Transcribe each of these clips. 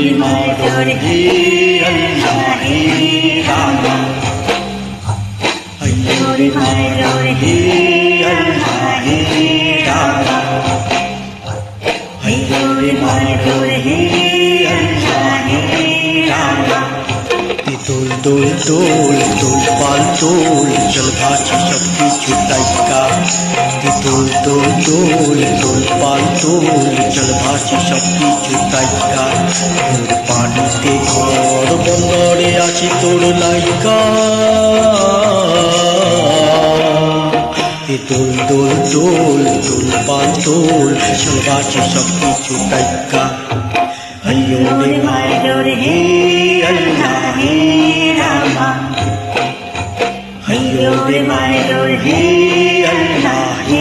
रे मारो हे अल्लाह हे रामा अय्यो रे मारो हे अल्लाह हे रामा अय्यो रे मारो हे अल्लाह हे रामा তোল তোল তোল তোল পাল তোল চল ভাসি সব কিছু তাইকা তোল তোল তোল তোল পাল তোল চল ভাসি সব কিছু তাইকা তোর পানিতে ঘর বন্দরে আছি তোর নাইকা তোল তোল তোল তোল পাল তোল চল ভাসি সব কিছু তাইকা अय्यो रे मारो हे अल्लाह हे रामा अय्यो रे मारो हे अल्लाह हे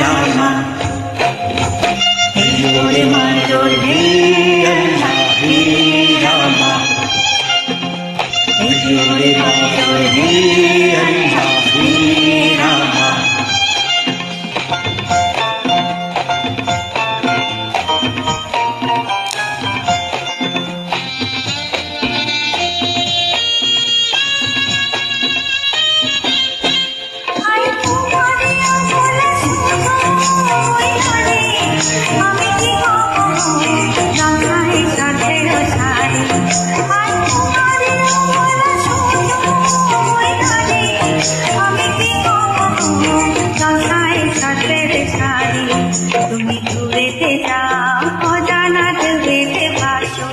रामा अय्यो रे मारो हे अल्लाह हे रामा अय्यो रे मारो हे अल्लाह हे रामा তুমি দূরেতে যাও অজানা ঢেউতে ভাসো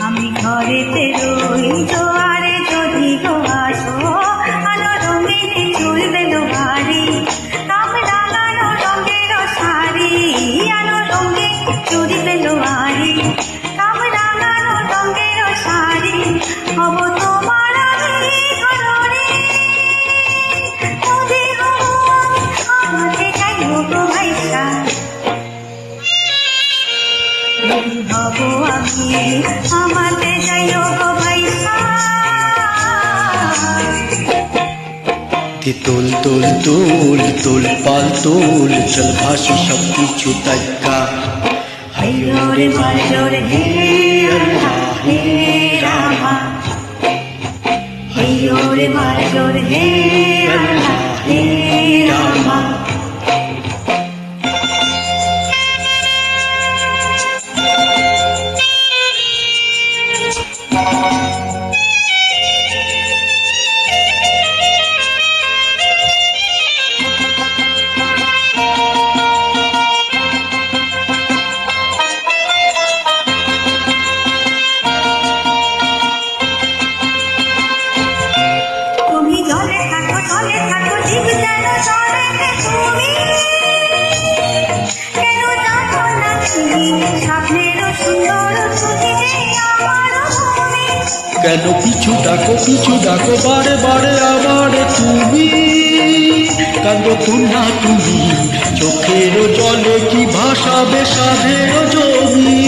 আমি ঘরেতে রই জোয়ারে যদি গো আসো আলো রঙিনে চুলবে লো ভারী কাম লাগানো রঙের শাড়ি আলো রঙে চুলবে লো ভারী কাম লাগানো রঙের শাড়ি হব তোমার আমি ঘরে হব আমি আমাতে যাইও গো ভাইসা তোল তোল তোল তোল পাল তোল চল ভাসি সব কিছু তাইকা अय्यो रे मारो हे अल्लाह हे रामा अय्यो रे मारो हे अल्लाह हे रामा কেন পিছু ডাকো বারে বারে আবার তুমি কাঁদো না তুমি চোখের জলে কি ভাসাবে সাধের জমি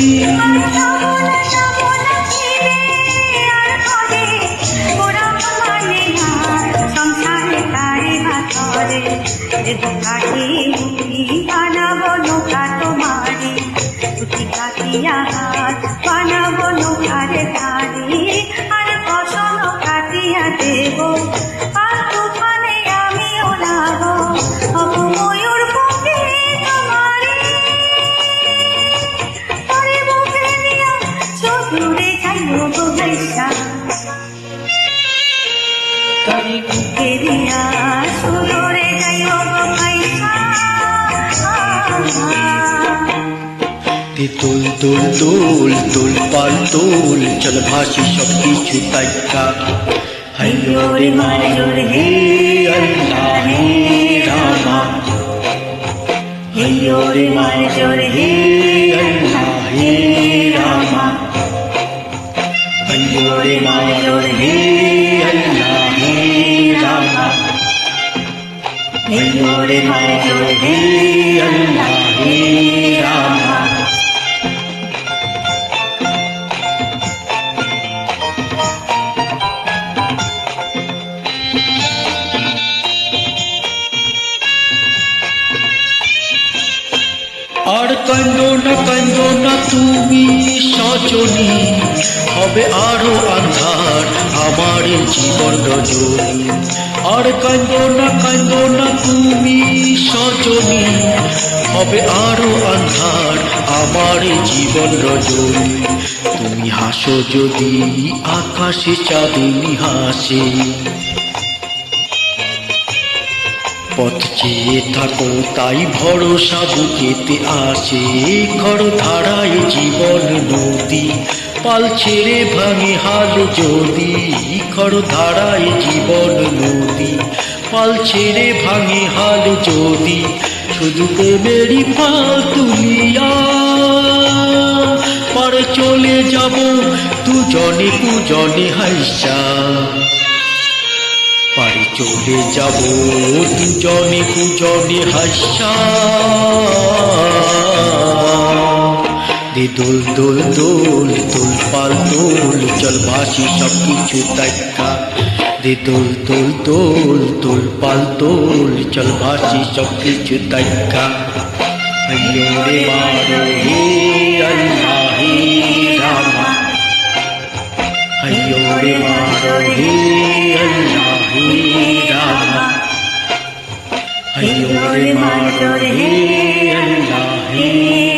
বানাবো নৌকারে ধারি আর ফসল কাটিয়া দেব আর তুফানে আমি ওড়াবো হব ময়ূর বুকে তোমারে পরে বুকে নিয়া চোখ উড়ে যাইব গো ভাইসা তরে বুকে দিয়া সুদূরে যাইব গো ভাইসা তোল তোল তোল তোল পাল তোল চল ভাসি সব কিছু তাইকা अय्यो रे मारो हे अल्लाह हे रामा अय्यो रे मारो हे अल्लाह हे रामा अय्यो रे मारो हे अल्लाह हे रामा अय्यो रे मारो हे अल्लाह हे रामा আর কান্দো না তুমি সজনী, হবে আরো আন্ধার আমার জীবন রজনী। আর কান্দো না তুমি সজনী, হবে আরো আন্ধার আমার জীবন রজনী। তুমি হাসো যদি আকাশে চাঁদনি হাসে, পথ চেয়ে থাকো তাই ভরসা বুকেতে আসে। খড় ধারায় জীবন নদী, পাল ছেড়ে ভাঙে হাল যদি। খড় ধারায় জীবন নদী, পাল ছেড়ে ভাঙে হাল যদি। শুধু প্রেমেরই পাল তুলিয়া পারে চলে যাব দুজনে কুজনে হাইসা। পারে চলে যাব দুজনে কুজনে হাসা। দে দোল দোল দোল দোল পাল দোল, চল ভাসি সব কিছু দেখা। দে দোল দোল দোল দোল পাল দোল, চল ভাসি সব কিছু দেখা। হইয়ো রে মারো হে আল্লাহ হে রামা, হইয়ো রে মারো হে আল্লাহ হে রামা, হইয়ো রে মারো হে আল্লাহ হে